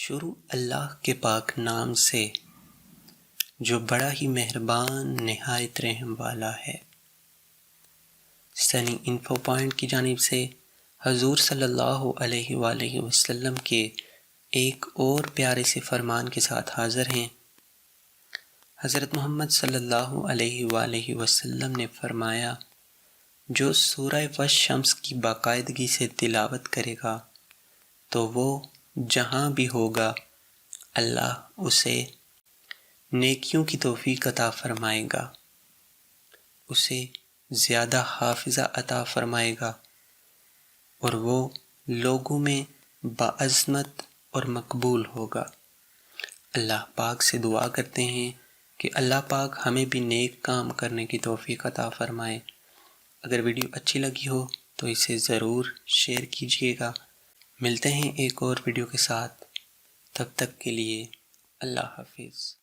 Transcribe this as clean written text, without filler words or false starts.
شروع اللہ کے پاک نام سے جو بڑا ہی مہربان نہایت رحم والا ہے۔ سنی انفو پوائنٹ کی جانب سے حضور صلی اللہ علیہ وآلہ وسلم کے ایک اور پیارے سے فرمان کے ساتھ حاضر ہیں۔ حضرت محمد صلی اللہ علیہ وآلہ وسلم نے فرمایا، جو سورہ والشمس کی باقاعدگی سے تلاوت کرے گا تو وہ جہاں بھی ہوگا اللہ اسے نیکیوں کی توفیق عطا فرمائے گا، اسے زیادہ حافظہ عطا فرمائے گا اور وہ لوگوں میں باعظمت اور مقبول ہوگا۔ اللہ پاک سے دعا کرتے ہیں کہ اللہ پاک ہمیں بھی نیک کام کرنے کی توفیق عطا فرمائے۔ اگر ویڈیو اچھی لگی ہو تو اسے ضرور شیئر کیجیے گا۔ ملتے ہیں ایک اور ویڈیو کے ساتھ، تب تک کے لیے اللہ حافظ۔